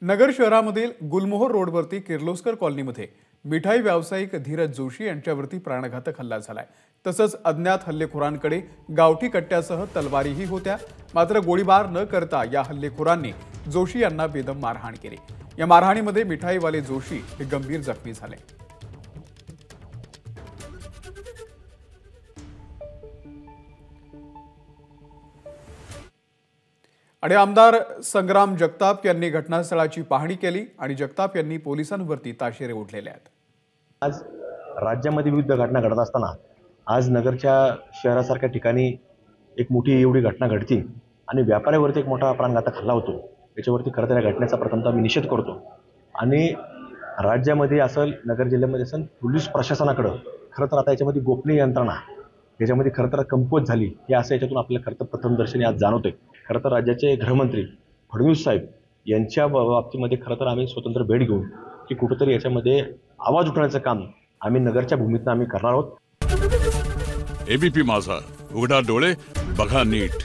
नगर शहरामधील गुलमोहर रोडवरती किर्लोस्कर कॉलनीमध्ये मिठाई व्यावसायिक धीरज जोशी यांच्यावरती प्राणघातक हल्ला झालाय। तसंच अज्ञात हल्लेखोरांकडे गावठी कट्ट्यासह तलवारीही होत्या। मात्र गोळीबार न करता या हल्लेखोरांनी जोशी यांना बेदम मारहाण केली। या मारहाणीमध्ये मिठाईवाले जोशी हे गंभीर जखमी झाले। आणि आमदार संग्राम जगताप यांनी घटनास्थळाची पाहणी केली आणि जगताप यांनी पोलिसांवरती ताशेरे ओढलेले आहेत। आज राज्यामध्ये विविध घटना घडत असताना आज नगरच्या शहरासारख्या ठिकाणी एक मोठी एवढी घटना घडती आणि व्यापाऱ्यावरती एक मोठा प्राणघातक हल्ला होतो। याच्यावरती खरं तर या घटनेचा प्रथमतः मी निषेध करतो आणि राज्यामध्ये असेल नगर जिल्ह्यामध्ये असेल पोलीस प्रशासनाकडे खरं तर आता याच्यामध्ये गोपनीय यंत्रणा याच्यामध्ये खरं तर कमकुवत झाली हे असं याच्यातून आपल्याला खरं तर प्रथमदर्शनी आज जाणवतंय। खरं तर राज्याचे गृहमंत्री फडणवीस साहेब यांच्या बाबतीमध्ये खरं तर आम्ही स्वतंत्र भेट घेऊन की कुठेतरी याच्यामध्ये आवाज उठवण्याचं काम आम्ही नगरच्या भूमीतून आम्ही करणार आहोत। एबीपी माझा, उघडा डोळे बघा नीट।